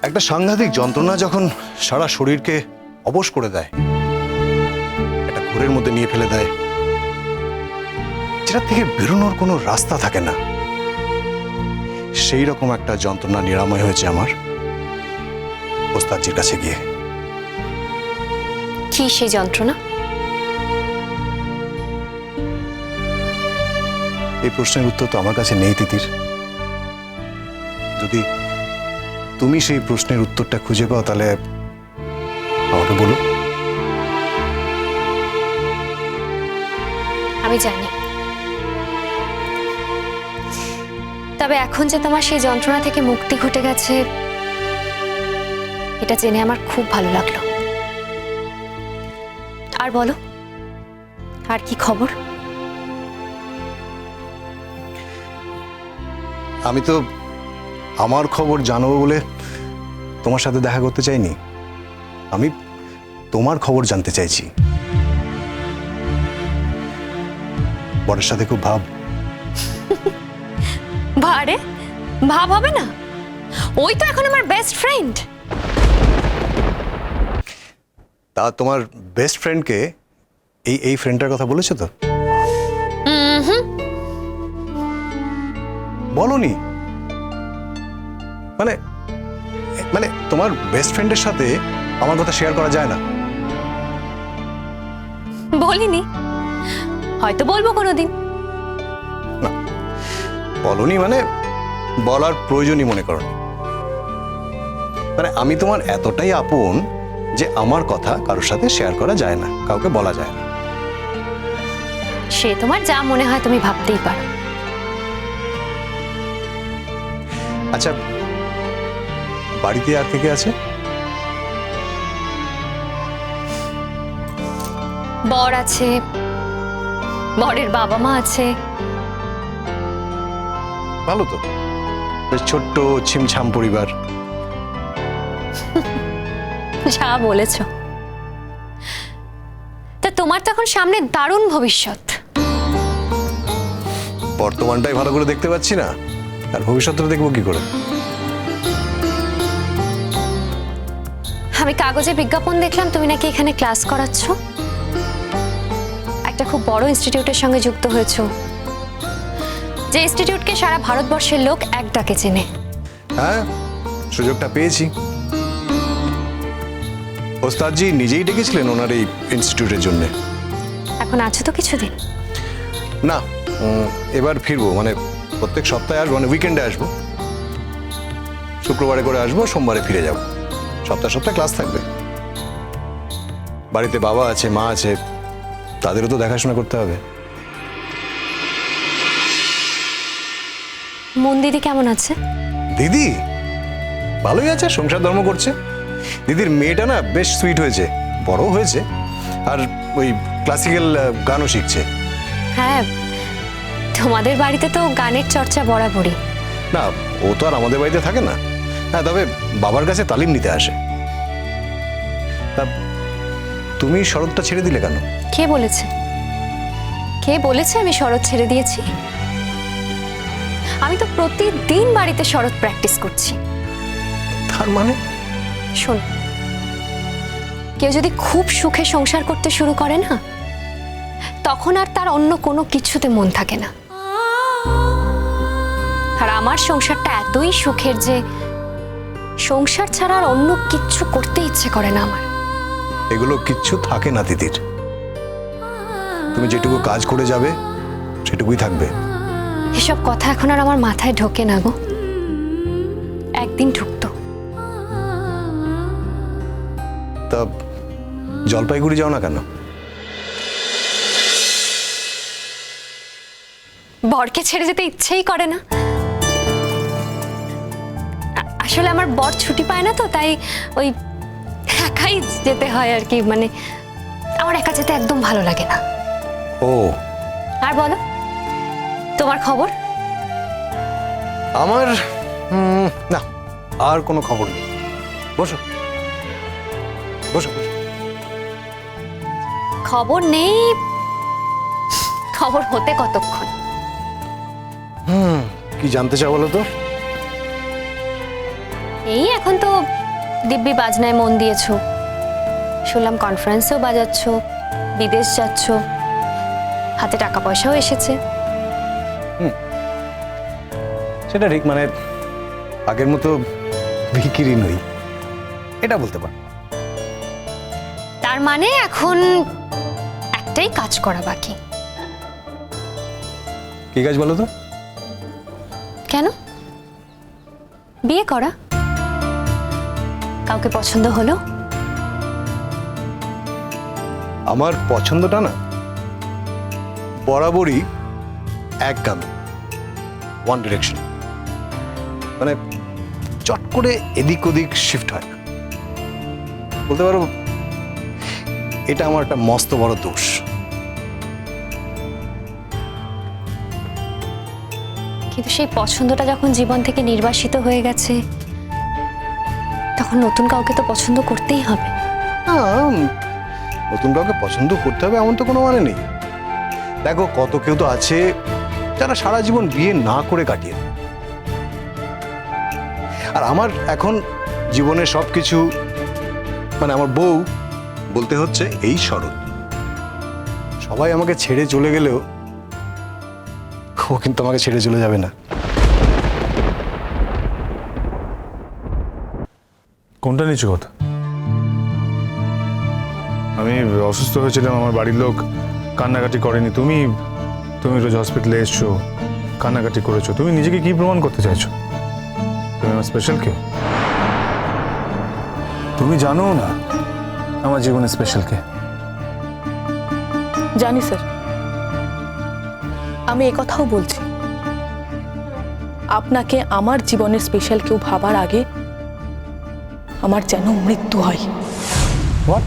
একটা সাংঘাতিক যন্ত্রণা যখন সারা শরীরকে অবশ করে দেয়, একটা ঘোরের মধ্যে নিয়ে ফেলে দেয়, যেটা থেকে বেরোনোর কোনো রাস্তা থাকে না, সেই রকম একটা যন্ত্রণা নিরাময় হয়েছে আমার ওস্তাদজির কাছে গিয়ে। কি সেই যন্ত্রণা? এই প্রশ্নের উত্তর তো আমার কাছে নেই তিতির। যদি তুমি সেই প্রশ্নের উত্তরটা খুঁজে পাও তাহলে আমাকে বলো। আমি জানি, তবে এখন যে তোমার সেই যন্ত্রণা থেকে মুক্তি ঘটে গেছে, এটা জেনে আমার খুব ভালো লাগলো। আর বলো, আর কি খবর? আমি তো আমার খবর জানবো বলে তোমার সাথে দেখা করতে চাইনি, আমি তোমার খবর জানতে চাইছি। বরের সাথে খুব ভাব? বারে ভাব হবে না? ওই তো এখন আমার বেস্ট ফ্রেন্ড। তা তোমার বেস্ট ফ্রেন্ডকে এই ফ্রেন্ডটার কথা বলেছো তো? বলনি? মানে মানে তোমার বেস্ট ফ্রেন্ডের সাথে আমার কথা শেয়ার করা যায় না? বলিনি, হয়তো বলবো কোনোদিন। না, বলনি মানে বলার প্রয়োজনই মনে করো। মানে আমি তোমার এতটাই আপন যে আমার কথা কারোর সাথে শেয়ার করা যায় না, কাউকে বলা যায় না। সে তোমার যা মনে হয় তুমি ভাবতেই পারো। আচ্ছা, বাড়িতে আর কে কে আছে? বর আছে, বরের বাবা মা আছে। ভালো তো, বেশ ছোট্ট ছিমছাম পরিবার। যা বলেছ। তা তোমার তো এখন সামনে দারুণ ভবিষ্যৎ। বর্তমানটাই ভালো করে দেখতে পাচ্ছি না, আর ভবিষ্যৎটা দেখবো কি করে? আমি কাগজে বিজ্ঞাপন দেখলাম তুমি নাকি এখানে ক্লাস করাচ্ছ, একটা খুব বড় ইনস্টিটিউটের সঙ্গে যুক্ত হয়েছো, যে ইনস্টিটিউটকে সারা ভারতবর্ষের লোক এক ডাকে চেনে। হ্যাঁ, সুযোগটা পেয়েছি। ওস্তাদজি নিজেই ডেকেছিলেন ওনার এই ইনস্টিটিউটের জন্য। এখন আছো তো কিছুদিন? না, এবার ফিরবো, মানে প্রত্যেক সপ্তাহে আসবো, মানে উইকেন্ডে আসবো। শুক্রবারে করে আসবো, সোমবারে ফিরে যাব। সপ্তাহে সপ্তাহে ক্লাস থাকবে। বাড়িতে বাবা আছে, মা আছে, তাদেরও তো দেখাশোনা করতে হবে। মন দিদি কেমন আছে? দিদি ভালোই আছে, সংসার ধর্ম করছে। দিদির মেয়েটা না বেশ সুইট হয়েছে, বড় হয়েছে, আর ওই ক্লাসিক্যাল গানও শিখছে। হ্যাঁ, তোমাদের বাড়িতে তো গানের চর্চা বরাবরই। না, ও তো আর আমাদের বাড়িতে থাকে না। হ্যাঁ, তবে বাবার কাছে তালিম নিতে আসে। তা তুমি শরৎটা ছেড়ে দিলে কেন? কে বলেছে? কে বলেছে আমি শরৎ ছেড়ে দিয়েছি? আমি তো প্রতিদিন বাড়িতে শরৎ প্র্যাকটিস করছি। তার মানে? শোন, কেউ যদি খুব সুখে সংসার করতে শুরু করে না, তখন আর তার অন্য কোনো কিছুতে মন থাকে না। আর আমার সংসারটা এতই সুখের যে সংসার ছাড়া আর অন্য কিচ্ছু করতে ইচ্ছে করে না আমার। এগুলো কিচ্ছু থাকে না দিদির। তুমি যেটুকু কাজ করে যাবে সেটুকুই থাকবে। এসব কথা এখন আর আমার মাথায় ঢোকে না গো, একদিন ঢুকতো। তা জলপাইগুড়ি যাও না কেন? বরকে ছেড়ে যেতে ইচ্ছেই করে না। আসলে আমার বর ছুটি পায় না, তো তাই ওই একাই যেতে হয় আর কি। মানে আমার একা যেতে একদম ভালো লাগে না। ও, আর বলো, তোমার খবর? আমার না, আর কোনো খবর নেই। বসো বসো বসো। খবর নেই? খবর হতে কতক্ষণ? কি জানতে চাও বলো তো? এই এখন তো দিব্যি বাজনায় মন দিয়েছো, শুনলাম কনফারেন্সেও বাজাচ্ছ, বিদেশ যাচ্ছ, হাতে টাকা পয়সাও এসেছে। সেটা ঠিক, মানে আগের মতো ভিখিরি নই, এটা বলতে পার। তার মানে এখন একটাই কাজ করা বাকি। কি কাজ বলো তো? কেন? বিয়ে করা। কাউকে পছন্দ হলো? আমার পছন্দটা না বরাবরই একগামী, ওয়ান ডিরেকশন, মানে চট করে এদিক ওদিক শিফট হয় না। বলতে পারো এটা আমার একটা মস্ত বড় দোষ। কিন্তু সেই পছন্দটা যখন জীবন থেকে নির্বাসিত হয়ে গেছে, তখন নতুন কাউকে তো পছন্দ করতেই হবে। নতুন কাউকে পছন্দ করতে হবে এমন তো কোনো মানে নেই। দেখো কত কেউ তো আছে যারা সারা জীবন বিয়ে না করে কাটিয়ে দেয়। আর আমার এখন জীবনের সবকিছু, মানে আমার বউ বলতে হচ্ছে এই শরৎ। সবাই আমাকে ছেড়ে চলে গেলেও ও কিন্তু আমাকে ছেড়ে চলে যাবে না। কোনটা নিচু কথা? আমি অসুস্থ হয়েছিলাম, আমার বাড়ির লোক কান্নাকাটি করেনি, তুমি রোজ হসপিটালে এসছো, কান্নাকাটি করেছো, তুমি নিজেকে কি প্রমাণ করতে চাইছো? তুমি আমার স্পেশাল কেউ? তুমি জানো না আমার জীবনে স্পেশাল কে? জানি স্যার, আমি কথাও বলছি, আপনাকে আমার জীবনের স্পেশাল কেউ ভাবার আগে আমার যেন মৃত্যু হয়। হোয়াট?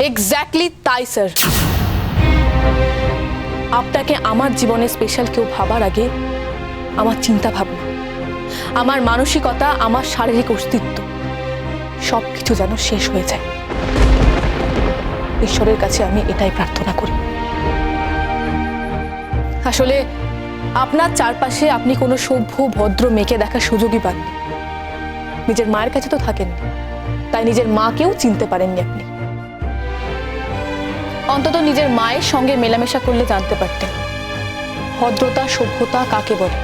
এক্স্যাক্টলি তাই স্যার, আপনাকে আমার জীবনে স্পেশাল কেউ ভাবার আগে আমার চিন্তা ভাবনা, আমার মানসিকতা, আমার শারীরিক অস্তিত্ব সবকিছু যেন শেষ হয়ে যায়। ঈশ্বরের কাছে আমি এটাই প্রার্থনা করি। আসলে আপনার চারপাশে আপনি কোনো সভ্য ভদ্র মেয়েকে দেখার সুযোগই পাননি। নিজের মায়ের কাছে তো থাকেননি, তাই নিজের মাকেও চিনতে পারেননি আপনি। অন্তত নিজের মায়ের সঙ্গে মেলামেশা করলে জানতে পারতেন ভদ্রতা সভ্যতা কাকে বলে,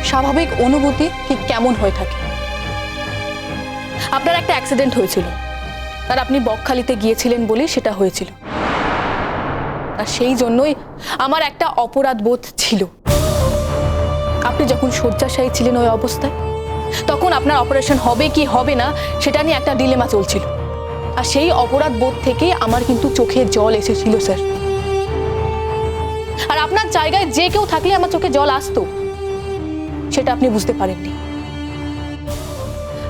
স্বাভাবিক অনুভূতি ঠিক কেমন হয়ে থাকে। আপনার একটা অ্যাক্সিডেন্ট হয়েছিল, আর আপনি বকখালিতে গিয়েছিলেন বলেই সেটা হয়েছিল। আর সেই জন্যই আমার একটা অপরাধ বোধ ছিল। আপনি যখন শয্যাশায়ী ছিলেন ওই অবস্থায়, তখন আপনার অপারেশন হবে কি হবে না সেটা নিয়ে একটা ডিলেমা চলছিল। আর সেই অপরাধ বোধ থেকে আমার কিন্তু চোখে জল এসেছিল স্যার। আর আপনার জায়গায় যে কেউ থাকলে আমার চোখে জল আসতো, সেটা আপনি বুঝতে পারেননি।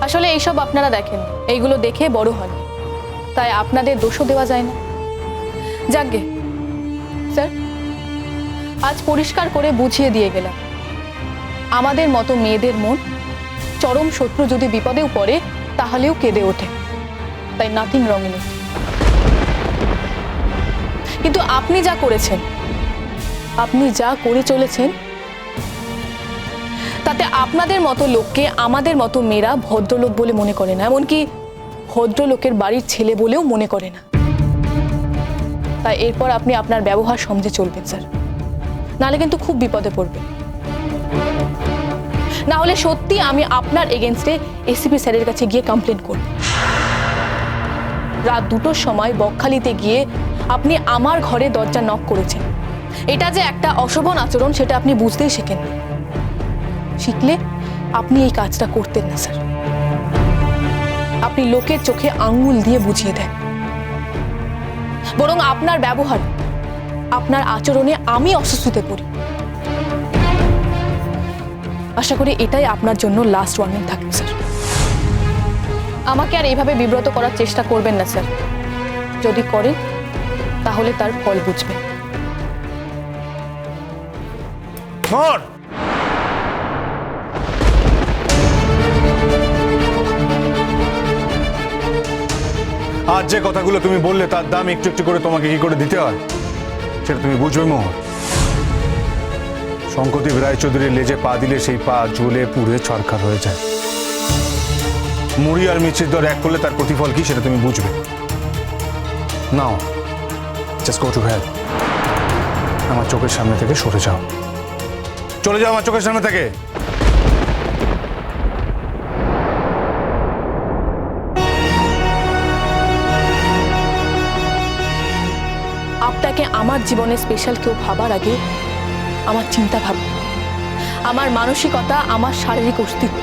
আসলে এইসব আপনারা দেখেন, এইগুলো দেখে বড় হন, তাই আপনাদের দোষও দেওয়া যায় না। যাকগে স্যার, আজ পরিষ্কার করে বুঝিয়ে দিয়ে গেলাম, আমাদের মতো মেয়েদের মন চরম শত্রু যদি বিপদেও পড়ে তাহলেও কেঁদে ওঠে, তাই নাথিং রং ইন ইট। কিন্তু আপনি যা করেছেন, আপনি যা করে চলেছেন, তাতে আপনাদের মতো লোককে আমাদের মতো মেয়েরা ভদ্রলোক বলে মনে করে না, এমনকি ভদ্রলোকের বাড়ির ছেলে বলেও মনে করে না। তাই এরপর আপনি আপনার ব্যবহার সমঝে চলবেন স্যার, নাহলে কিন্তু খুব বিপদে পড়বেন। না হলে সত্যি আমি আপনার এগেনস্টে এসিপি স্যারের কাছে গিয়ে কমপ্লেন করব। রাত 2টোর সময় বকখালিতে গিয়ে আপনি আমার ঘরে দরজা নক করেছেন, এটা যে একটা অশোভন আচরণ সেটা আপনি বুঝতেই শেখেন। শিখলে আপনি এই কাজটা করতেন না স্যার। আপনি লোকের চোখে আঙ্গুল দিয়ে বুঝিয়ে দেন, বরং আপনার ব্যবহার, আপনার আচরণে আমি অস্বস্তিতে পড়ি। আশা করি এটাই আপনার জন্য লাস্ট ওয়ার্নিং থাকবে স্যার। আমাকে আর এইভাবে বিব্রত করার চেষ্টা করবেন না স্যার। যদি করেন তাহলে তার ফল বুঝবেন। আজ যে কথাগুলো তুমি বললে তার দাম একটু একটু করে তোমাকে কি করে দিতে হয় সেটা তুমি বুঝবে মোহর। শঙ্করদেব রায়চৌধুরীর লেজে পা দিলে সেই পা জ্বলে পুড়ে ছরকার হয়ে যায়। মুড়ি আর মিষ্টির দর এক করলে তার প্রতিফল কি সেটা তুমি বুঝবে। নাও, জাস্ট গো টু হেল। আমার চোখের সামনে থেকে সরে যাও, চলে যাও আমার চোখের সামনে থেকে। আপনাকে আমার জীবনে স্পেশাল কেউ ভাবার আগে আমার চিন্তা ভাবনা, আমার মানসিকতা, আমার শারীরিক অস্তিত্ব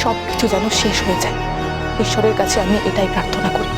সব কিছু যেন শেষ হয়ে যায়। ঈশ্বরের কাছে আমি এটাই প্রার্থনা করি।